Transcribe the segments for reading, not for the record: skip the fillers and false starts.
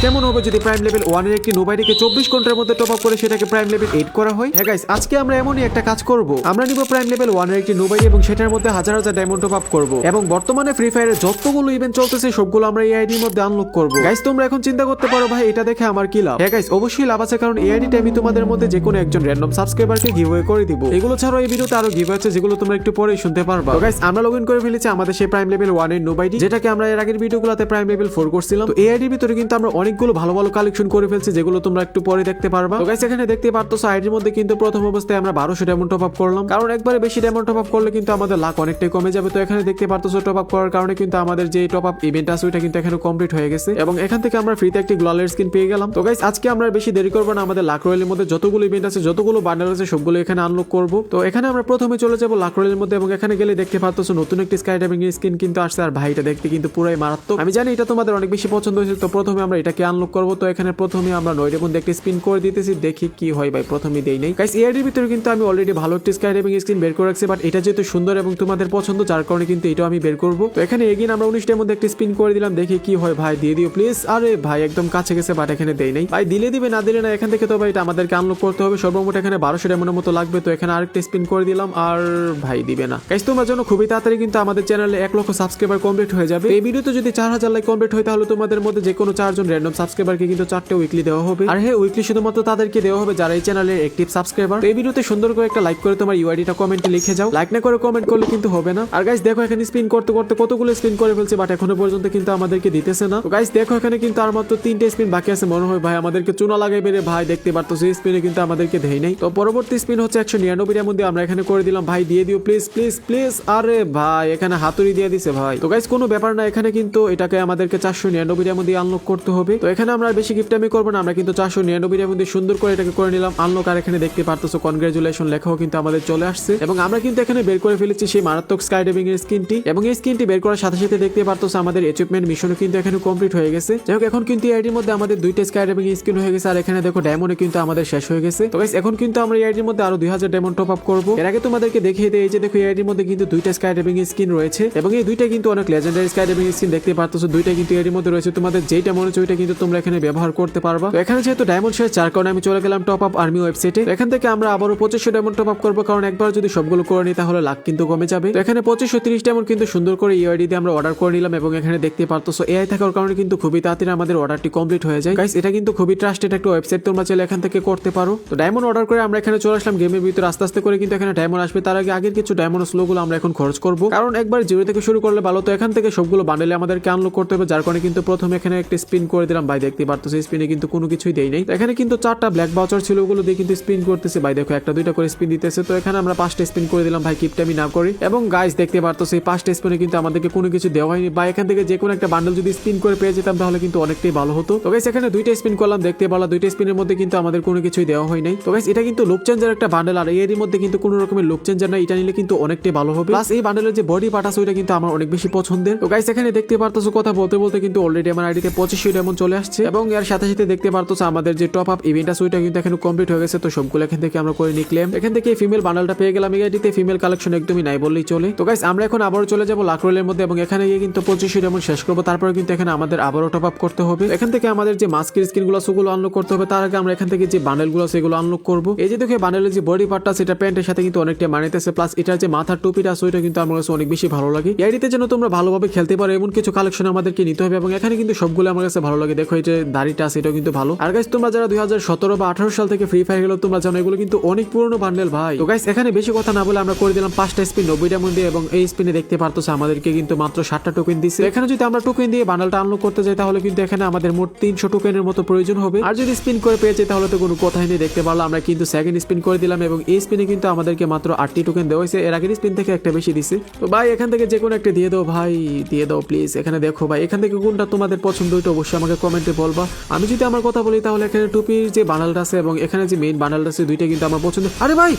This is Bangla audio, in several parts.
কেমন হবে যদি প্রাইম লেভেল 1 এর একটি নোবাইডিকে 24 ঘন্টার মধ্যে টপ আপ করে সেটাকে প্রাইম লেভেল 8 করা হয়। হ্যাঁ গাইস, আজকে আমরা এমনই একটা কাজ করব। আমরা নিব প্রাইম লেভেল 1 এর একটি নোবাইডি এবং সেটার মধ্যে হাজার হাজার ডায়মন্ড টপ আপ করব এবং বর্তমানে ফ্রি ফায়ারের যতগুলো ইভেন্ট চলতেছে সবগুলো আমরা এই আইডির মধ্যে আনলক করব। গাইস, তোমরা এখন চিন্তা করতে পারো ভাই এটা দেখে আমার কি লাভ? হ্যাঁ গাইস, অবশ্যই লাভ আছে, কারণ এই আইডিটা আমি তোমাদের মধ্যে যে কোনো একজন র‍্যান্ডম সাবস্ক্রাইবারকে গিভঅ্যাওয়ে করে দিব। এগুলো ছাড়াও এই ভিডিওতে আরো গিভঅ্যাওয়ে আছে যেগুলো তোমরা একটু পরেই শুনতে পারবা। তো গাইস, আমরা লগইন করে ফেলেছি আমাদের সেই প্রাইম লেভেল 1 এর নোবাইডি, যেটাকে আমরা এর আগের ভিডিওগুলোতে প্রাইম লেভেল 4 করছিলাম। তো এই আইডির ভিতরে কিন্তু আমরা অনেকগুলো ভালো ভালো কালেকশন করে ফেলছি যেগুলো তোমরা একটু পরে দেখতে পারবা। তো গাইস, এখানে দেখতে পারতেছো আইডির মধ্যে কিন্তু প্রথম অবস্থায় আমরা 1200 ডায়মন্ড টপ আপ করলাম, কারণ একবারে বেশি ডায়মন্ড টপ আপ করলে কিন্তু আমাদের লাক অনেকটাই কমে যাবে। তো এখানে দেখতে পারতেছো টপ আপ করার কারণে কিন্তু আমাদের যে টপ আপ ইভেন্ট আছে ওইটা কিন্তু এখানে কমপ্লিট হয়ে গেছে এবং এখান থেকে আমরা ফ্রিতে একটি গ্লোয়ালের স্কিন পেয়ে গেলাম। তো গাইস, আজকে আমরা বেশি দেরি করব না, আমাদের লাক রয়্যালের মধ্যে যতগুলো ইভেন্ট আছে যতগুলো বান্ডেল আছে সবগুলো এখানে আনলক করব। তো এখানে আমরা প্রথমে চলে যাব লাক রয়্যালের মধ্যে এবং এখানে গেলে দেখতে পারতেছো নতুন একটি স্কাই ডাইভিং স্কিন কিন্তু আসছে। আর ভাই, এটা দেখতে কিন্তু পুরাই মারাত্মক। আমি জানি এটা তোমাদের অনেক বেশি পছন্দ হয়েছে। তো প্রথমে আমরা এটাকে আনলক করব। তো এখানে প্রথমে আমরা 9 ডায়মন্ড একটি স্পিন করে দিতেছি, দেখি কি হয়। ভাই প্রথমেই দেই নাই। গাইস, এর ভিতরে কিন্তু আমি অলরেডি ভালো একটি স্কাই ডাইভিং স্কিন বের করে রাখছি, বাট এটা যেহেতু সুন্দর এবং তোমাদের পছন্দ যার কারণে কিন্তু এটাও আমি বের করব। তো এখানে এগেইন আমরা 19 ডায়মন্ড একটি স্পিন করে দিলাম, দেখি কি হয়। ভাই দিয়ে দিও প্লিজ। আরে ভাই একদম কাছে গেছে, বাট এখানে দেই নাই। ভাই দিলে দিবে না দিলে না, এখান থেকে তো ভাই এটা আমাদেরকে আনলক করতে হবে। সর্বমোট এখানে 1200 ডায়মন্ডের মতো লাগবে। তো এখানে আরেকটা স্পিন করে দিলাম, আর ভাই দিবে না। গাইস, তোমার জন্য খুবই তাড়াতাড়ি কিন্তু আমাদের চ্যানেলে 1 লক্ষ সাবস্ক্রাইবার কমপ্লিট হয়ে যাবে। এই ভিডিওতে যদি 4000 লাইক কমপ্লিট হয় তাহলে তোমাদের মধ্যে যে কোনো 4 জন র‍্যান্ডম সাবস্ক্রাইবারকে কিন্তু 4টা উইকলি দেওয়া হবে। আর হ্যাঁ, উইকলি শুধুমাত্র তাদেরকে দেওয়া হবে যারা এই চ্যানেলের অ্যাক্টিভ সাবস্ক্রাইবার। এই ভিডিওতে সুন্দর করে একটা লাইক করে তোমার ইউআইডিটা কমেন্টে লিখে যাও। লাইক না করে কমেন্ট করলে কিন্তু হবে না। আর গাইস দেখো, এখানে স্পিন করতে করতে কতগুলো স্পিন করে ফেলছে, বাট এখনো পর্যন্ত কিন্তু আমাদেরকে দিতেছে না। তো গাইস দেখো, এখানে কিন্তু আর মাত্র 3টে স্পিন বাকি আছে। মনে হয় ভাই আমাদেরকে চুনা লাগাইবে রে। ভাই দেখতে পারতো সেই স্পিনে কিন্তু আমাদেরকে দেই নাই। তো পরবর্তী স্পিন হচ্ছে 199 এর মধ্যে আমরা এখানে করে দিলাম। ভাই দিয়ে দিও প্লিজ প্লিজ প্লিজ। আরে ভাই এখানে হাতুড়ি দিয়ে দিছে ভাই। তো গাইস কোনো ব্যাপার না, এখানে কিন্তু এটাকে আমাদেরকে 499 এর মধ্যে আনলক করতে হবে। তো এখানে আমরা বেশি গিফটামি করব না, আমরা কিন্তু 499 এর মধ্যে সুন্দর করে এটাকে করে নিলাম আনলক। আর এখানে দেখতে পারতেছো কনগ্রাচুলেশন লেখাও কিন্তু আমাদের চলে আসছে এবং আমরা কিন্তু এখানে বের করে ফেলেছি সেই মারাত্মক স্কাই ডাইভিং এর স্কিনটি। এবং এই স্কিনটি বের করার সাথে সাথে দেখতে পারতেছো আমাদের অ্যাচিভমেন্ট মিশনও কিন্তু এখানে কমপ্লিট হয়ে গেছে। যাই হোক, এখন কিন্তু এই আইডির মধ্যে আমাদের 2টা স্কাই ডাইভিং স্কিন হয়ে গেছে। আর এখানে দেখো ডায়মন্ড কিন্তু আমাদের শেষ হয়ে গেছে। তো গাইস এখন কিন্তু আমরা এই আইডির মধ্যে আরো 2000 ডায়মন্ড টপ আপ করব। এর আগে তোমাদেরকে দেখিয়ে দেই, এই যে দেখো এই আইডির মধ্যে কিন্তু 2টা স্কাই ডাইভিং স্কিন রয়েছে এবং এই 2টা কিন্তু অনেক লেজেন্ডারি স্কাই ডাইভিং স্কিন দেখতে পারতেছো। 2টা কিন্তু এই আইডির মধ্যে রয়েছে, তোমাদের যেটা মনে হচ্ছে ওইটা কিন্তু তোমরা এখানে ব্যবহার করতে পারবা। তো এখানে যেহেতু ডায়মন্ড শেষ যার কারণে আমি চলে গেলাম টপ আপ আর্মি ওয়েবসাইটে। এখান থেকে আমরা আবারো 2500 ডায়মন্ড টপ আপ করব, কারণ একবার যদি সবগুলো করে নিই তাহলে লাখ কিন্তু কমে যাবে। তো এখানে 2530 ডায়মন্ড কিন্তু সুন্দর করে ইউআইডি দিয়ে আমরা অর্ডার করে নিলাম এবং এখানে দেখতে পারতেছো এআই থাকার কারণে কিন্তু খুবই তাড়াতাড়ি আমাদের অর্ডারটি কমপ্লিট হয়ে যায়। গাইস, এটা কিন্তু খুবই ট্রাস্টেড একটা ওয়েবসাইট, তোমরা চাইলে এখান থেকে করতে পারো। তো ডায়মন্ড অর্ডার করে আমরা এখানে চলে আসলাম গেমের ভিতরে। আস্তে আস্তে করে কিন্তু এখানে ডায়মন্ড আসবে, তার আগে আগের কিছু ডায়মন্ড স্লোগুলো আমরা এখন খরচ করব, কারণ একবার জিরো থেকে শুরু করলে ভালো। তো এখান থেকে সবগুলো বান্ডেলে আমাদেরকে আনলক করতে হবে, যার কারণে কিন্তু প্রথমে এখানে একটা স্পিন করে দিলাম। ভাই দেখতে পারতেছো স্পিনে কিন্তু কোনো কিছুই দেই নাই। এখানে কিন্তু 4টা ব্ল্যাক বাউচার ছিল, ওগুলো দিয়ে কিন্তু স্পিন করতেছে। ভাই দেখো একটা দুইটা করে স্পিন দিতেছে। তো এখানে আমরা 5টা স্পিন করে দিলাম ভাই, কিপটামি না করি। এবং গাইস দেখতে পারতেছো এই 5টা স্পিনে কিন্তু আমাদেরকে কোনো কিছু দেওয়া হয়নি। বা এখান থেকে যে কোনো একটা বান্ডেল যদি স্পিন করে পেয়ে যেতাম তাহলে কিন্তু অনেকটাই ভালো হতো। তো গাইস এখানে 2টা স্পিন করলাম, দেখতে পারলাম 2টা স্পিনের মধ্যে কিন্তু আমাদের কোনো কিছুই দেওয়া হয় নাই। তো গাইস এটা কিন্তু লুক চেঞ্জার একটা বান্ডেল, আর এর মধ্যে কিন্তু কোনো রকমের লুক চেঞ্জার না, এটা নিলে কিন্তু অনেকটাই ভালো হবে। প্লাস এই বান্ডেলের যে বডি পার্ট আছে ওইটা কিন্তু আমার অনেক বেশি পছন্দের। তো গাইস এখানে দেখতে পারতেছো কথা বলতে বলতে কিন্তু অলরেডি আমার আইডিতে 2500 ডায়মন্ড চলে আসছে এবং এর সাথে সাথে দেখতে পারতেছো আমাদের যে টপ আপ ইভেন্ট আছে ওইটা কিন্তু এখানে কমপ্লিট হয়ে গেছে। তো সবগুলো এখান থেকে আমরা করে নিলাম। এখান থেকে ফিমেল বান্ডেলটা পেয়ে গেলাম। এই আইডিতে ফিমেল কালেকশন একদমই নাই বললেই চলে। তো গাইস আমরা এখন আবারও চলে যাব লাক রয়্যালের মধ্যে এবং এখানে গিয়ে কিন্তু 2500 ডায়মন্ড শেষ করব। তারপরে কিন্তু এখানে আমাদের আবারও টপ আপ করতে হবে। এখান থেকে আমাদের যে মাস্কের স্কিনগুলো সেগুলো আনলক করতে হবে। তার আগে আমরা এখান থেকে যে বান্ডেলগুলো সেগুলো আনলক করব। এই যে দেখো বান্ডেলের যে বডি পার্টটা সেটা প্যান্টের সাথে কিন্তু অনেকটা মানাইতেছে। প্লাস এটার যে মাথার টুপিটা আছে ওইটা কিন্তু আমার কাছে অনেক বেশি ভালো লাগে। এই আইডিতে যেন তোমরা ভালোভাবে খেলতে পারো এমন কিছু কালেকশন আমাদেরকে নিতে হবে এবং এখানে কিন্তু সবগুলো আমার কাছে ভালো লাগে। দেখো এই যে দাড়িটা আছে এটাও কিন্তু ভালো। আর গাইস তোমরা যারা 2017 বা 18 সাল থেকে ফ্রি ফায়ার খেলো তোমরা জানো এগুলো কিন্তু অনেক পুরনো বান্ডেল ভাই। তো গাইস এখানে বেশি কথা না বলে আমরা করে দিলাম 5টা স্পিন 90 ডায়মন্ড দিয়ে এবং এই স্পিনে দেখতে পারতেছো আমাদেরকে কিন্তু মাত্র 7টা টোকেন দিছে। এখানে যদি আমরা টোকেন দিয়ে বান্ডেলটা আনলক করতে যাই তাহলে কিন্তু এখানে আমাদের মোট 300 টোকেনের মতো প্রয়োজন হবে। আর যদি স্পিন করে পেয়ে যাই তাহলে তো কোনো কথাই নেই। দেখতে পারলাম আমরা কিন্তু সেকেন্ড স্পিন করে দিলাম এবং এই স্পিনে কিন্তু আমাদেরকে মাত্র 8টি টোকেন দেওয়া হয়েছে। এর আগের স্পিন থেকে একটা বেশি দিছে। তো ভাই এখান থেকে যে কোনো একটা দিয়ে দাও ভাই, দিয়ে দাও প্লিজ। এখানে দেখো ভাই এখান থেকে কোনটা তোমাদের পছন্দ ওইটা অবশ্যই আমাকে কমেন্টে বলবা। আমি যদি আমার কথা বলি তাহলে এখানে টুপির যে বান্ডেলটা আছে এবং এখানে যে মেইন বান্ডেলটা আছে দুইটা কিন্তু আমার পছন্দ। আরে ভাই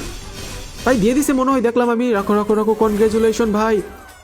ভাই দিয়ে দিছে মনে হয়, দেখলাম আমি। রাখো রাখো রাখো, কনগ্রাচুলেশন ভাই।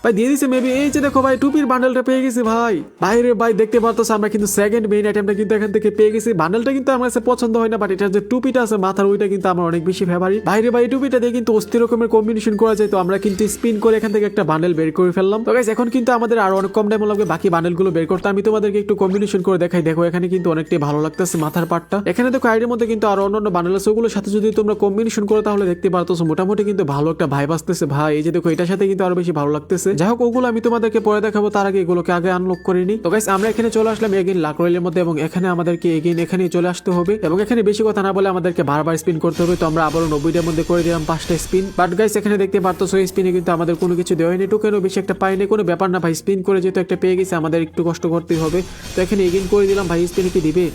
ভাই দিয়ে দিছে মেবি। এই যে দেখো ভাই টুপির বান্ডেলটা পেয়ে গেছি ভাই। বাইরে ভাই দেখতে পারতো আমরা কিন্তু সেকেন্ড মেইন আইটেমটা কিন্তু এখান থেকে পেয়ে গেছি। বান্ডেলটা কিন্তু আমার কাছে পছন্দ হয় না, বাট এটা যে টুপিটা আছে মাথার ওইটা কিন্তু আমার অনেক বেশি ফেভারিট। বাইরে ভাই টুপিটা দিয়ে কিন্তু অস্থির রকমের কম্বিনেশন করা যায়। তো আমরা কিন্তু স্পিন করে এখান থেকে একটা বান্ডেল বের করে ফেললাম। তো গাইস এখন কিন্তু আমাদের আরো অনেক কম টাইম লাগবে বাকি বান্ডেলগুলো বের করতে। আমি তোমাদেরকে একটু কম্বিনেশন করে দেখাই। দেখো এখানে কিন্তু অনেকটাই ভালো লাগতেছে মাথার পার্টটা। এখানে দেখো আইডির মধ্যে কিন্তু আরো অন্যান্য বান্ডেল আছে, ওগুলোর সাথে যদি তোমরা কম্বিনেশন করো তাহলে দেখতে পারতো মোটামুটি কিন্তু ভালো একটা ভাইব আসতেছে ভাই। এই যে দেখো এটার সাথে কিন্তু আরো বেশি ভালো লাগতেছে। যাই হোক ওগুলো আমি তোমাদেরকে পরে দেখাবো, তার আগে এগুলোকে আগে আনলক করে নি। তো গাইস আমরা এখানে চলে আসলাম এগেইন লাক রয়েলের মধ্যে এবং এখানে আমাদেরকে এগেইন এখানে চলে আসতে হবে এবং এখানে বেশি কথা না বলে আমাদেরকে বারবার স্পিন করতে হবে। তো আমরা আবারও 90টার মধ্যে করে দিলাম 5টা স্পিন। বাট গাইস এখানে দেখতে পারতো এই স্পিনে কিন্তু আমাদের কোনো কিছু দেওয়া হয়নি, টোকেনও বেশি একটা পাইনি, কোনো ব্যাপার না ভাই। স্পিন করে যেহেতু একটা পেয়ে গেছে আমাদের একটু কষ্ট করতেই হবে। তো এখানে এগেইন করে দিলাম ভাই। স্পিনে কি দিবে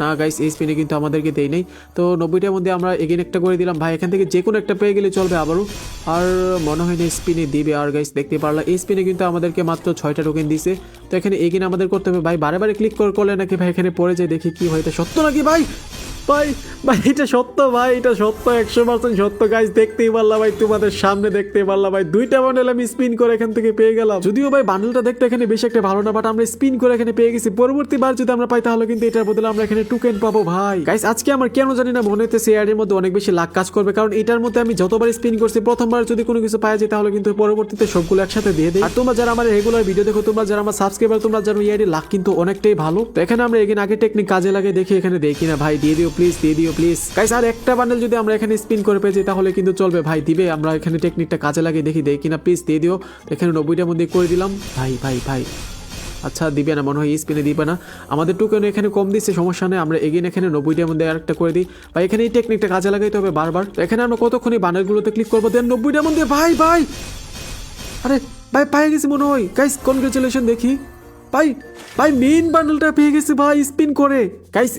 না গাইস? এই স্পিনে কিন্তু আমাদেরকে দেই নাই। তো 90টার মধ্যে আমরা এগেইন একটা করে দিলাম ভাই। এখান থেকে যে কোনো একটা পেয়ে গেলে চলবে আবারও, আর মনে হয় না স্পিনে দিবে। আর গাইস দেখতে পারলাম এই স্পিনে কিন্তু আমাদেরকে মাত্র 6টা টোকেন দিছে। তো এখানে এগেইন আমাদের করতে হবে ভাই। বারে বারে ক্লিক করলে নাকি ভাই এখানে পড়ে যায়, দেখি কি হয়। এটা সত্য নাকি ভাই? ভাই ভাই এটা সত্য ভাই, এটা সত্য, 100% সত্য গাইস। দেখতেই পারলাম ভাই, তোমাদের সামনে দেখতেই পারলাম ভাই 2টা বান্ডেল আমি স্পিন করে এখান থেকে পেয়ে গেলাম। যদিও ভাই বান্ডেলটা দেখতে এখানে বেশি একটা ভালো না, বাট আমরা স্পিন করে এখানে পেয়ে গেছি। পরবর্তীবার যদি আমরা পাই তাহলে কিন্তু এটার বদলে আমরা এখানে টোকেন পাবো ভাই। গাইস আজকে আমার কেন জানি না মনে হচ্ছে এর মধ্যে অনেক বেশি লাক কাজ করবে, কারণ এটার মধ্যে আমি যতবার স্পিন করছি প্রথমবার যদি কোনো কিছু পাওয়া যায় তাহলে কিন্তু পরবর্তীতে সবগুলো একসাথে দিয়ে দেয়। আর তোমরা যারা আমার রেগুলার ভিডিও দেখো, তোমরা যারা আমার সাবস্ক্রাইবার, তোমরা জানো এই লাক কিন্তু অনেকটাই ভালো। তো এখানে আমরা এগেইন আগে টেকনিক কাজে লাগে দেখি এখানে দেখি না ভাই। দিয়ে দিও প্লিজ, দিয়ে দিও প্লিজ গাইস। আর একটা বান্ডেল যদি আমরা এখানে স্পিন করে পেয়েছি তাহলে কিন্তু চলবে ভাই। দিবে, আমরা এখানে টেকনিকটা কাজে লাগিয়ে দেখি দেই কিনা। প্লিজ দিয়ে দিও। এখানে 90টার মধ্যে করে দিলাম ভাই ভাই ভাই। আচ্ছা দিবে না মনে হয়, স্পিনে দিবে না। আমাদের টোকেন এখানে কম দিচ্ছে, সমস্যা নেই। আমরা এগেইন এখানে 90টার মধ্যে আরেকটা করে দিই ভাই। এখানে এই টেকনিকটা কাজে লাগাইতে হবে বারবার। তো এখানে আমরা কতক্ষণ এই বান্ডেলগুলোতে ক্লিক করবো, দেন 90টার মধ্যে ভাই ভাই। আরে ভাই পেয়ে গেছি মনে হয় গাইস, কনগ্রাচুলেশন। দেখি ভাই ভাই মেইন বান্ডেলটা পেয়ে গেছি ভাই স্পিন করে। গাইস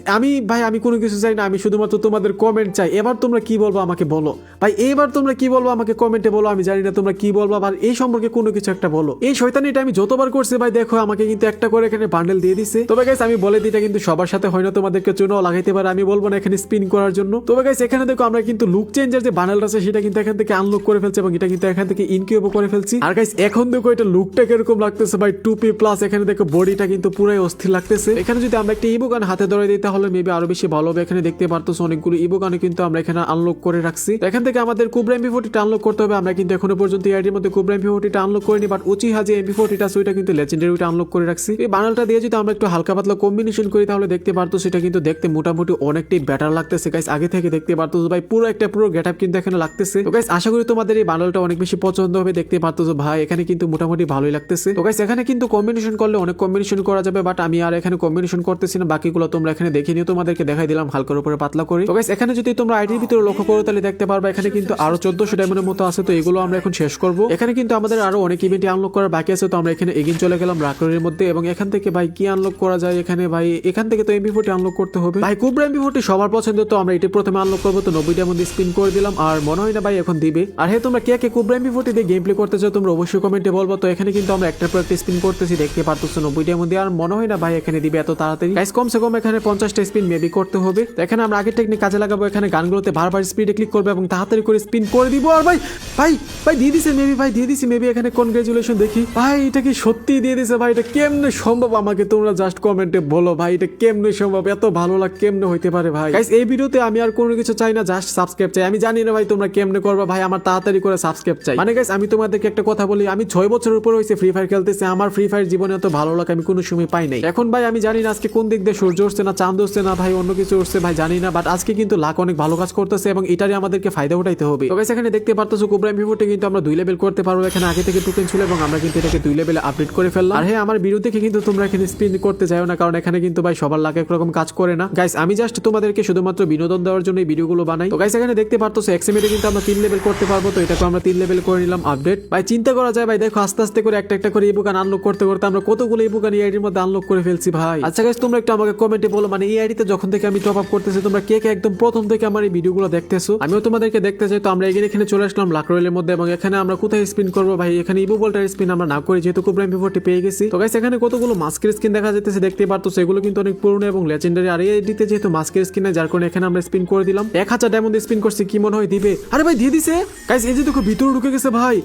আমি কোনো কিছু চাই না, আমি শুধুমাত্র তোমাদের কমেন্ট চাই। এবার তোমরা কি বলবো আমাকে বলো ভাই, এবার তোমরা কি বলবো আমাকে কমেন্টে বলো। আমি জানি না তোমরা কি বলবো, আর এই সম্পর্কে কোনো কিছু একটা বলো। এই শয়তানিটা আমি যতবার করছি ভাই, দেখো আমাকে কিন্তু একটা করে এখানে বান্ডেল দিয়ে দিছে। তবে গাইস আমি বলে দিই, এটা কিন্তু সবার সাথে হয় না, তোমাদেরকে চুনাও লাগাইতে পারে। আমি বলবো না এখানে স্পিন করার জন্য। তবে গাইস এখানে দেখো আমরা কিন্তু লুক চেঞ্জার যে বান্ডেলটা আছে সেটা কিন্তু এখান থেকে আনলক করে ফেলছি এবং এটা কিন্তু এখান থেকে ইনকিউবও করে ফেলছি। আর গাইস এখন দেখো এটা লুকটা কিরকম লাগতেছে ভাই, টুপি প্লাস এখানে দেখো বডিটা কিন্তু পুরাই অস্থির লাগতেছে। এখানে যদি আমরা একটা ইবোগান হাতে ধরে দিই তাহলে মেবি আরো বেশি ভালো হবে। এখানে দেখতে পারতো অনেকগুলো ইবোগানে কিন্তু আমরা এখানে আনলক করে রাখছি। এখান থেকে আমাদের কুবরা এমপি40টা আনলক করতে হবে। আমরা কিন্তু এখনো পর্যন্ত এর মধ্যে কুবরা এমপি40টা আনলক করিনি, বাট উচিহা যে এমপি40টা আছে ওইটা কিন্তু লেজেন্ডারি, ওইটা আনলক করে রাখছি। এই বান্ডেলটা দিয়ে যদি আমরা একটু হালকা পাতলা কম্বিনেশন করি তাহলে দেখতে পারতো সেটা কিন্তু দেখতে মোটামুটি অনেকটাই বেটার লাগতেছে গাইস। আগে থেকে দেখতে পারতো ভাই পুরো গেটআপ কিন্তু এখানে লাগতেছে। তো গাইস আশা করি তোমাদের এই বান্ডেলটা অনেক বেশি পছন্দ হবে। দেখতে পারতো ভাই এখানে কিন্তু মোটামুটি ভালোই লাগতেছে। তো গাইস এখানে কিন্তু কম্বিনেশন করলে অনেক কম্বিনেশন করা যাবে, বাট আমি আর এখানে কম্বিনেশন করতেছি না। বাকিগুলো তোমরা এখানে দেখে নিও, তোমাদেরকে দেখাই দিলাম হালকার উপরে পাতলা করে। তো গাইস এখানে যদি তোমরা আইডির ভিতরে লক্ষ্য করো তাহলে দেখতে পারবে এখানে কিন্তু আরো 1400 ডায়মন্ডের মতো আছে। তো এগুলো আমরা এখন শেষ করব। এখানে কিন্তু আমাদের আরো অনেক ইভেন্ট আনলক করার বাকি আছে। তো আমরা এখানে এগিন চলে গেলাম রাকরের মধ্যে এবং এখান থেকে ভাই কি আনলক করা যায় এখানে ভাই, এখান থেকে তো এমপি40 আনলক করতে হবে ভাই। কুবরা এমপি40 সবার পছন্দ, তো আমরা এটা প্রথমে আনলক করব। তো 90টার মধ্যে স্পিন করে দিলাম, আর মনে হয় না ভাই এখন দিবে। আর হ্যাঁ তোমরা কে কুবরা এমপি40 দিয়ে গেম প্লে করতে চাও তোমরা অবশ্যই কমেন্টে বলবো। তো এখানে কিন্তু আমরা একটা পর একটা স্পিন করতেছি, দেখতে পারতেছো 90টার মধ্যে। আর মনে হয় না ভাই এখানে দিবে এত তাড়াতাড়ি গাইস, কমসে কম এখানে 50টা স্পিন মেবি করতে হবে। তো এখানে আমরা আগের টেকনিক কাজে লাগাবো। এখানে গানগুলোতে বারবার স্পিডে ক্লিক করবো এবং তাড়াতাড়ি করে স্পিন করে দিব। আর ভাই ভাই ভাই দিয়ে দিছে মেবি, ভাই দিয়ে দিছে মেবি। এখানে কনগ্রাচুলেশন। দেখি ভাই এটা কি সত্যি দিয়ে দিছে ভাই? এটা কেমনে সম্ভব আমাকে তোমরা জাস্ট কমেন্টে বলো ভাই, এটা কেমনে সম্ভব? এত ভালো লাগ কেমনে হইতে পারে ভাই? গাইস এই ভিডিওতে আমি আর কোনো কিছু চাই না, জাস্ট সাবস্ক্রাইব চাই। আমি জানি না ভাই তোমরা কেমনে করবা ভাই, আমার তাড়াতাড়ি করে সাবস্ক্রাইব চাই। মানে গাইস আমি তোমাদেরকে একটা কথা বলি, আমি 6 বছরের উপর হয়েছে ফ্রি ফায়ার খেলতেছি। আমার ফ্রি ফায়ার জীবনে এত ভালো লাগে আমি কোনো সময় পাই নাই। এখন ভাই আমি জানি না আজকে কোন দিক দিয়ে সূর্য উঠছে না চাঁদ উঠছে না ভাই, অন্য কিছু উঠছে ভাই জানি না, বাট আজকে কিন্তু লাক অনেক ভালো কাজ করতেছে এবং এটারই আমাদেরকে ফায়দা উঠাইতে হবে। তো গাইস এখানে দেখতে পারতেছো কুবরা এমপি40 কিন্তু আমরা 2 লেভেল করতে পারবো। এখানে আগে থেকে টোকেন ছিল এবং আমরা কিন্তু এটাকে 2 লেভেলে আপডেট করে ফেললাম। আর হ্যাঁ আমার ভিডিও দেখে কিন্তু তোমরা এখানে স্পিন করতে যাও না, কারণ এখানে কিন্তু ভাই সবার লাক একরকম কাজ করে না গাইস। আমি জাস্ট তোমাদেরকে শুধুমাত্র বিনোদন দেওয়ার জন্য এই ভিডিওগুলো বানাই। তো গাইস এখানে দেখতে পারতেছো এক্সএমএ কিন্তু আমরা 3 লেভেল করতে পারবো। তো এটাকে আমরা 3 লেভেল করে নিলাম আপডেট। ভাই চিন্তা করা যায় ভাই, দেখো আস্তে আস্তে করে একটা একটা করে ইবুকান আনলক করতে করতে আমরা কতগুলো ইবুকান এই আইডির মধ্যে আনলক করে ফেলছি ভাই। আচ্ছা গাইস তোমরা একটু আমাকে কমেন্টে বলো, মানে এই আইডিতে যখন থেকে আমি টপ আপ করতেছি তোমরা কে কে একদম প্রথম থেকে আমার এই ভিডিওগুলো দেখতেছো? আমিও তোমাদেরকে দেখতে চাই। তো আমরা এখানে চলে আসলাম লাক রয়েলের মধ্যে এবং এখানে আমরা কোথায় স্পিন করবো ভাই? এখানে ইবু বলটার স্পিন আমরা না করি যেহেতু কুবরা এমপি40 পেয়ে গেছি। তো গাইস এখানে কতগুলো মাস্কের স্কিন দেখা যাইতেছে, দেখতে পারতেছো এগুলো কিন্তু অনেক পুরনো এবং লেজেন্ডারি। আর এই আইডিতে যেহেতু মাস্কের স্কিন নাই যার কারণে এখানে আমরা স্পিন করে দিলাম। 1000 ডায়মন্ড স্পিন করছি, কি মনে হয় দিবে? আরে ভাই দিয়ে দিছে গাইস। এই যে দেখো ভিতরে ঢুকে গেছে ভাই,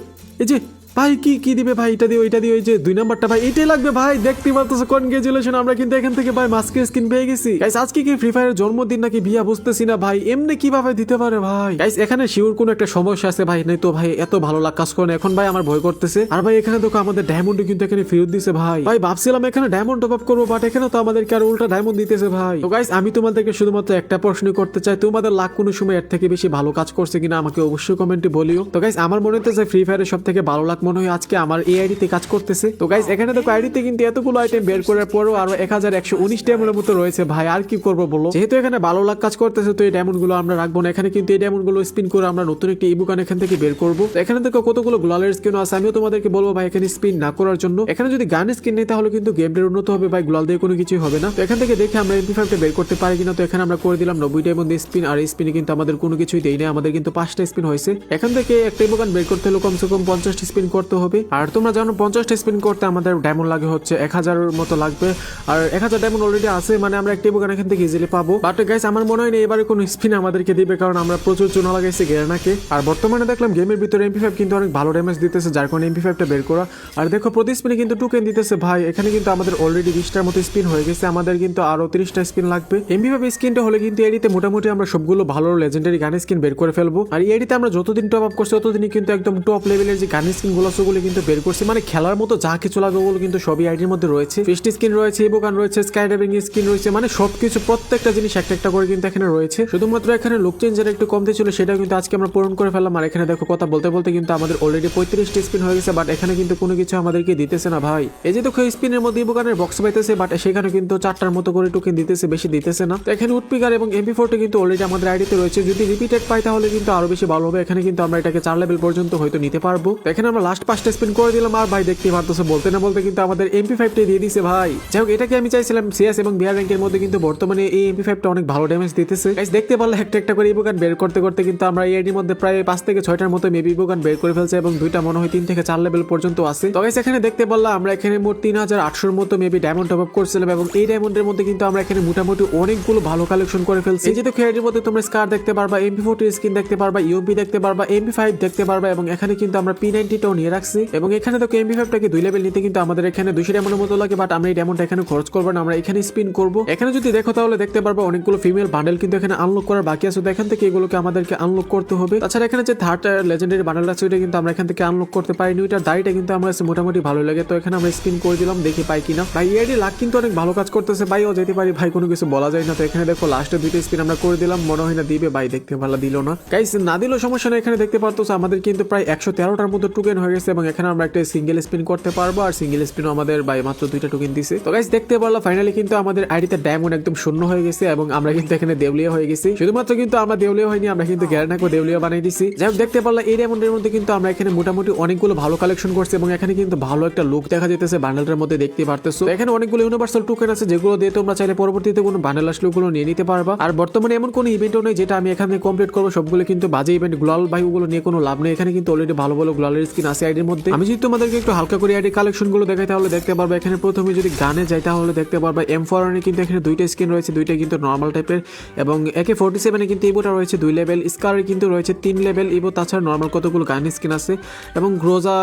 এই যে ভাই কি কি দিবে ভাই? এটা দিয়ে ওইটা দিয়ে ওই যে 2 নাম্বারটা ভাই এটাই লাগবে ভাই। দেখতে পারতেছো, কনগ্রাচুলেশন, আমরা কিন্তু এখান থেকে ভাই মাস্কের স্কিন পেয়ে গেছি। গাইস আজকে কি ফ্রি ফায়ারের জন্মদিন নাকি বিয়া বুঝতেছি না ভাই, এমনি কিভাবে দিতে পারে ভাই? গাইস এখানে শিওর কোনো একটা সমস্যা আছে ভাই, নাই তো ভাই এত ভালো লাগ কাজ করে না। এখন ভাই আমার ভয় করতেছে। আর ভাই এখানে দেখো আমাদের ডায়মন্ড কিন্তু এখানে ফেরত দিছে ভাই। ভাই ভাবছিলাম এখানে ডায়মন্ড টপ আপ করবো, বাট এখানে তো আমাদেরকে আর উল্টা ডায়মন্ড দিতেছে ভাই। তো গাইস আমি তোমাদেরকে শুধুমাত্র একটা প্রশ্ন করতে চাই, তোমাদের লাখ কোনো সময় এর থেকে বেশি ভালো কাজ করছে কিনা আমাকে অবশ্যই কমেন্টে বলিও। তো গাইস আমার মনে হচ্ছে ফ্রি ফায়ারের সব থেকে ভালো লাখ মনে হয় আজকে আমার এই আইডিতে কাজ করতেছে। তো গাইস এখানে দেখো আইডিতে কিন্তু এতগুলো আইটেম বের করার পরও আরো 1119 ডায়মন্ডের মতো রয়েছে ভাই। আর কি করবো বলো, যেহেতু এখানে ভালো লাখ কাজ করতেছে তো এই ডায়মন্ড গুলো আমরা রাখবো না। এখানে কিন্তু এই ডায়মন্ড গুলো স্পিন করে আমরা নতুন একটি ইবুকান এখান থেকে বের করবো। এখানে দেখো কতগুলো গ্লোয়ালের স্কিন আছে, আমিও তোমাদেরকে বলবো ভাই এখানে স্পিন না করার জন্য। এখানে যদি গান স্কিন নেই তাহলে কিন্তু গেমটার উন্নত হবে ভাই, গ্লোয়াল দিয়ে কোনো কিছুই হবে না। তো এখান থেকে দেখে আমরা MP5টা বের করতে পারি কিনা। তো এখানে আমরা করে দিলাম 90 ডায়মন্ড স্পিন, আর এই স্পিনে কিন্তু আমাদের কোনো কিছুই দেই না, আমাদের কিন্তু 5টা স্পিন হয়েছে। এখান থেকে একটা ইবুকান বের করতে হলে কমসে কম 50টা স্পিন করতে হবে। আর তোমরা জানো 50টা স্পিন করতে আমাদের ডায়মন্ড লাগে হচ্ছে 1000 এর মতো লাগবে। আর 1000 ডায়মন্ড অলরেডি আছে, মানে আমরা একটা ইবুকান এখান থেকে ইজিলি পাবো। বাট গাইস আমার মনে হয় না এবারে কোনো স্পিন আমাদেরকে দিবে, কারণ আমরা প্রচুর চুনা লাগাইছি গেরানাকে। আর বর্তমানে দেখলাম গেমের ভিতরে MP5 কিন্তু অনেক ভালো ড্যামেজ দিতেছে, যার কারণে MP5টা বের করা। আর দেখো প্রতি স্পিনে কিন্তু টোকেন দিতেছে ভাই। এখানে কিন্তু আমাদের অলরেডি 20টার মতো স্পিন হয়ে গেছে, আমাদের কিন্তু আরো 30টা স্পিন লাগবে। MP5 স্কিনটা হলে কিন্তু এডিতে মোটামুটি আমরা সবগুলো ভালো লেজেন্ডারি গান স্কিন বের করে ফেলবো। আর এডিতে আমরা যতদিন টপ আপ করছি ততদিনই কিন্তু একদম টপ লেভেলের যে গান স্কিন গুলো সেগুলো কিন্তু বের করছি, মানে খেলার মতো যা কিছু লাগে ওগুলো কিন্তু সবই আইডির মধ্যে রয়েছে। ফিস্ট স্কিন রয়েছে, ইবুকান রয়েছে, স্কাই ডাইভিং স্কিন রয়েছে, মানে সবকিছু প্রত্যেকটা জিনিস একটা একটা করে কিন্তু এখানে রয়েছে। শুধুমাত্র এখানে লুক চেঞ্জের একটু কমতে ছিল, সেটা কিন্তু আজকে আমরা পূরণ করে ফেললাম। আর এখানে দেখো কথা বলতে বলতে কিন্তু আমাদের অলরেডি 35টা স্পিন হয়ে গেছে, বাট এখানে কিন্তু কোনো কিছু আমাদেরকে দিতেছে না ভাই। এই যে দেখো স্পিনের মধ্যে ইবুকানের বক্স পাইতেছে, বাট সেখানে কিন্তু 4টার মতো করে টোকেন দিতেছে, বেশি দিতেছে না। তো এখানে উডপিকার এবং MP4টা কিন্তু অলরেডি আমাদের আইডিতে রয়েছে, যদি রিপিটেড পাই তাহলে কিন্তু আরো বেশি ভালো হবে। এখানে কিন্তু আমরা এটাকে 4 লেভেল পর্যন্ত হয়তো নিতে পারবো। তো এখানে আমরা লাস্ট 5টা স্পিন করে দিলাম, আর ভাই দেখতে পারতেছো বলতে না বলতে কিন্তু আমাদের MP5টা দিয়ে দিছে ভাই। যাই হোক এটাকে আমি চাইছিলাম CS এবং বিআর র্যাঙ্কের মধ্যে, কিন্তু বর্তমানে এই MP5টা অনেক ভালো ড্যামেজ দিতেছে। গাইস দেখতে পারলে একটা একটা করে ইবুকান বের করতে করতে কিন্তু আমরা এই আইডির মধ্যে প্রায় 5 থেকে 6টার মতো মেবি ইবুকান বের করে ফেলছে, এবং দুইটা মনে হয় 3 থেকে 4 লেভেল পর্যন্ত আছে। তো গাইস এখানে দেখতে পারলাম আমরা এখানে মোট 3800 মতো মেবি ডায়মন্ড টপ আপ করছিলাম, এবং এই ডায়মন্ডের মধ্যে কিন্তু আমরা এখানে মোটামুটি অনেকগুলো ভালো কালেকশন করে ফেলছি। এই যে দেখো এর মধ্যে তোমরা স্কার দেখতে পারবা, MP40 স্কিন দেখতে পারবা, UMP দেখতে পারবা, MP5 দেখতে পারবা, এবং এখানে কিন্তু আমরা P90টাও নিয়ে রাখছি। এবং এখানে দেখো MP5টাকে 2 লেভেল নিতে কিন্তু আমাদের এখানে 200 ডায়মন্ডের মতো লাগে, বাট আমরা এই ডায়মন্ডটা এখানে খরচ করব না, আমরা এখানে স্পিন করব। এখানে যদি দেখো তাহলে দেখতে পারবা অনেকগুলো ফিমেল বান্ডেল কিন্তু এখানে আনলক করার বাকি আছে, তো এখান থেকে এগুলোকে আমাদেরকে আনলক করতে হবে। তাছাড়া এখানে যে থার্ড লেজেন্ডারি বান্ডেল আছে ওইটা কিন্তু আমরা এখান থেকে আনলক করতে পারিনি, ওইটার দাড়িটা কিন্তু আমার কাছে মোটামুটি ভালো লাগে। তো এখানে আমরা স্পিন করে দিলাম, দেখি পাই কিনা। ভাই এডি লাক কিন্তু অনেক ভালো কাজ করতেছে ভাই, ও যেতে পারি ভাই, কোনো কিছু বলা যায় না। তো এখানে দেখো লাস্টে 2টা স্পিন আমরা করে দিলাম, মনে হয় না দিবে ভাই, দেখতে ভালো দিল না। গাইস না দিলেও সমস্যা নেই, এখানে দেখতে পারতো আমাদের কিন্তু প্রায় 113টার মতো টোকেন হয়ে গেছে, এবং এখানে আমরা একটা সিঙ্গেল স্পিন করতে পারবো, আর সিঙ্গেল স্পিনও আমাদের ভাই মাত্র 2টা টোকেন দিছে। তো গাইস দেখতে পারলাম ফাইনালি কিন্তু আমাদের আইডিতে ডায়মন্ড একদম শূন্য হয়ে গেছে, এবং আমরা কিন্তু এখানে দেউলিয়া হয়ে গেছি। শুধুমাত্র কিন্তু আমরা দেউলিয়া হয়নি, আমরা কিন্তু গ্যারানাকে দেউলিয়া বানাই দিছি। যাই হোক দেখতে পারলাম এই ডায়মন্ডের মধ্যে কিন্তু আমরা এখানে মোটামুটি অনেকগুলো ভালো কালেকশন করছি, এবং এখানে কিন্তু ভালো একটা লুক দেখা যেতেছে বান্ডেলটার মধ্যে, দেখতে পারতেছো। এখানে অনেকগুলো ইউনিভার্সাল টোকেন আছে, যেগুলো দিয়ে তোমরা চাইলে পরবর্তীতে কোনো বান্ডেল আসলে ওগুলো নিয়ে নিতে পারবা। আর বর্তমানে এমন কোনো ইভেন্টও নেই যেটা আমি এখানে কমপ্লিট করবো, সবগুলো কিন্তু বাজে ইভেন্ট। গ্লোয়াল ভাই ওগুলো নিয়ে কোনো লাভ নেই, এখানে কিন্তু অলরেডি ভালো ভালো গ্লোয়ালের স্কিন আছে আইডির মধ্যে। আমি যদি তোমাদেরকে একটু হালকা করে আইডি কালেকশন গুলো দেখাই তাহলে দেখতে পারবা, এখানে প্রথমে যদি গানে যাই তাহলে দেখতে পারবা M4 কিন্তু এখানে 2টা স্কিন রয়েছে, 2টা কিন্তু নর্মাল টাইপের, এবং AK47 কিন্তু ইবোটা রয়েছে 2 লেভেল, স্কারের কিন্তু রয়েছে 3 লেভেল ইবো। তাছাড়া নর্মাল কতগুলো গান স্কিন আছে, এবং গ্রোজা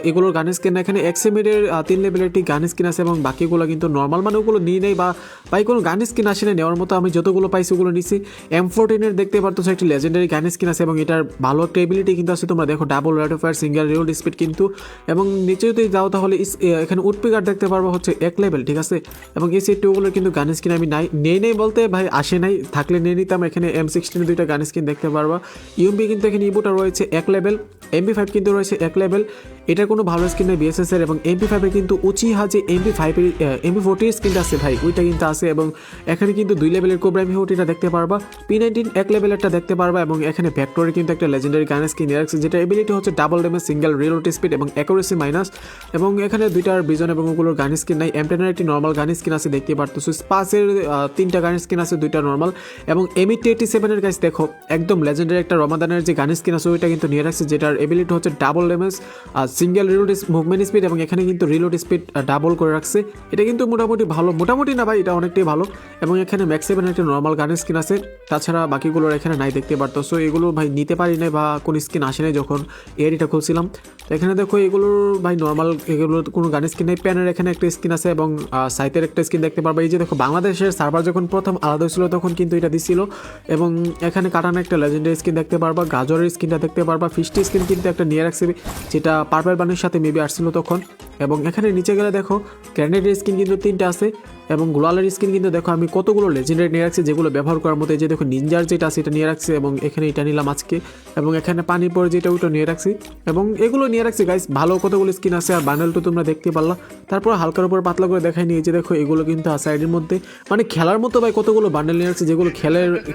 এগুলোর গান স্কিন এখানে XMR এর 3 লেভেলের একটি গান স্কিন আছে, এবং বাকিগুলো কিন্তু নর্মাল, মানে ওগুলো নিয়ে নেই বা পাই কোনো গান স্কিন আসে না নেওয়ার মতো। আমি যতগুলো পাইছি ওগুলো নিছি। M14 এর দেখতে পারতো একটি লেজেন্ডারি গান স্কিন আছে, এবং এটার ভালো একটা এবিলিটি কিন্তু আছে, তোমরা দেখো double rate of fire, single reload speed কিন্তু। এবং নিচে যদি যাও তাহলে এখানে উডপিকার দেখতে পারবো হচ্ছে 1 লেভেল, ঠিক আছে। এবং এই সেট ওগুলোর কিন্তু গান স্কিন আমি নেই বলতে ভাই আসে নাই, থাকলে নিয়ে নিতাম। এখানে M16 2টা গান স্কিন দেখতে পারবা। UMP কিন্তু এখানে ইবোটা রয়েছে 1 লেভেল, MP5 কিন্তু রয়েছে 1 লেভেল, এটার কোনো ভালো স্কিন নেই BSS এর। এবং MP5 এর কিন্তু উচিহা যে MP40 স্কিনটা আছে ভাই, ওইটা কিন্তু আছে। এবং এখানে কিন্তু 2 লেভেলের কোবরা M40টা দেখতে পারবা, P19 1 লেভেলেরটা দেখতে পারবা। এবং এখানে ভেক্টরের কিন্তু একটা লেজেন্ডারি গান স্কিন রাখছে, যেটা এবিলিটি হচ্ছে double damage, single reload speed এবং অ্যাকুরেসি মাইনাস। এবং এখানে 2টার বিজন এবং ওগুলোর গান স্কিন নাই। M10 এর একটি নর্মাল গান স্কিন আছে দেখতে পারতেছো, স্পাসের 3টা গান স্কিন আছে, 2টা নর্মাল। এবং M87 এর গাইস দেখো একদম লেজেন্ডারি একটা রমাদানের যে গান স্কিন আছে ওইটা কিন্তু নিয়ে রাখছে, যেটার এবিলিটি হচ্ছে ডাবল ড্যামেজ আর সিঙ্গেল রিলোড মুভমেন্ট স্পিড এবং এখানে কিন্তু রিলোড স্পিড ডাবল করে রাখছে। এটা কিন্তু মোটামুটি ভালো, মোটামুটি না ভাই, এটা অনেকটাই ভালো। এবং এখানে ম্যাক্স 7 একটা নর্মাল গানের স্কিন আছে, তাছাড়া বাকিগুলোর এখানে নাই দেখতে পারতো। সো এগুলো ভাই নিতে পারি নাই বা কোনো স্কিন আসে নাই যখন এআইডিটা খুলছিলাম। তো এখানে দেখো এগুলোর ভাই নর্মাল, এগুলোর কোনো গানের স্কিন নেই। প্যানের এখানে একটা স্কিন আছে এবং সাইটের একটা স্কিন দেখতে পারবো। এই যে দেখো বাংলাদেশের সার্ভার যখন প্রথম আলাদা হয়েছিল তখন কিন্তু এটা দিছিল। এবং এখানে কাটানো একটা লেজেন্ডারি স্কিন দেখতে পারবা, গাজরের স্কিনটা দেখতে পারবা, ফিস্টি স্কিন কিন্তু একটা নিয়ে রাখছে যেটা পার্পল বানের সাথে মেবি আসছিল তখন। এবং এখানে নিচে গেলে দেখো গ্র্যানেডের স্কিন কিন্তু 3টা আছে এবং গ্লোয়ালের স্কিন কিন্তু দেখো আমি কতগুলো লেজেন্ডারি নিয়ে রাখছি যেগুলো ব্যবহার করার মতো। এই যে দেখো নিনজার যেটা আছে এটা নিয়ে রাখছি এবং এখানে এটা নিলাম আজকে। এবং এখানে পানি পরে যেটা ওইটা নিয়ে রাখছি এবং এগুলো নিয়ে রাখছি গাইস। ভালো কতগুলো স্কিন আছে আর বান্ডেল তো তোমরা দেখতে পারলা। তারপর হালকার উপর পাতলা করে দেখাই নিয়ে যে দেখো এগুলো কিন্তু আছে আইডির মধ্যে, মানে খেলার মতো ভাই কতগুলো বান্ডেল নিয়ে রাখছি যেগুলো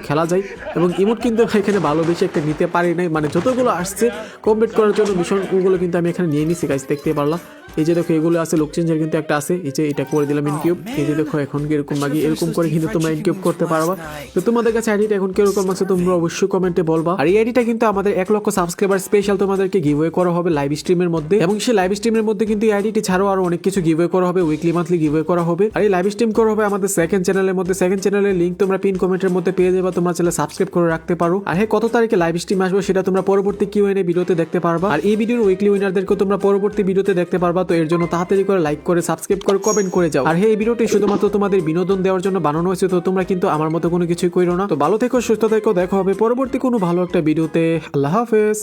খেলা যায়। এবং ইমোট কিন্তু এখানে ভালো বেশি একটা নিতে পারি নাই, মানে যতগুলো আসছে কমপ্লিট করার জন্য মিশনগুলো কিন্তু আমি এখানে নিয়ে নিছি গাইস, দেখতে পারলা। এই যে দেখো এগুলো আছে, লুক চেঞ্জের কিন্তু একটা আছে, এই যে এটা করে দিলাম ইনকিউব। এই যে দেখো এখন কিরকম লাগে, এরকম করে কিন্তু তোমরা ইনকিউব করতে পারবা। তো তোমাদের কাছে আইডিটা এখন কিরকম আছে তোমরা অবশ্যই কমেন্টে বলবা। আর এই আইডিটা কিন্তু আমাদের 1 লক্ষ সাবস্ক্রাইবার স্পেশাল তোমাদেরকে গিভওয়ে করা হবে লাইভ স্ট্রিমের মধ্যে। এবং সেই লাইভ স্ট্রিমের মধ্যে কিন্তু এই আইডিটি ছাড়াও আরো অনেক কিছু গিভওয়ে করা হবে, উইকলি মান্থলি গিভওয়ে করা হবে। আর এই লাইভ স্ট্রিম করা হবে আমাদের সেকেন্ড চ্যানেলের মধ্যে। সেকেন্ড চ্যানেলের লিংক তোমরা পিন কমেন্টের মধ্যে পেয়ে যাবে, তোমরা চাইলে সাবস্ক্রাইব করে রাখতে পারো। আর হ্যাঁ, কত তারিখে লাইভ স্ট্রিম আসবে সেটা তোমরা পরবর্তী কিউএনএ ভিডিওতে দেখতে পারবা। আর এই ভিডিওর উইকলি উইনারদেরকে তোমরা পরবর্তী ভিডিওতে দেখতে পারবা। তো এর জন্য তাড়াতাড়ি করে লাইক করে সাবস্ক্রাইব করে কমেন্ট করে যাও। আর হ্যাঁ, এই ভিডিওটি শুধুমাত্র তোমাদের বিনোদন দেওয়ার জন্য বানানো হয়েছে, তো তোমরা কিন্তু আমার মতো কোনো কিছুই করো না। তো ভালো থেকো, সুস্থ থেকো, দেখা হবে পরবর্তী কোনো ভালো একটা ভিডিওতে। আল্লাহ হাফেজ।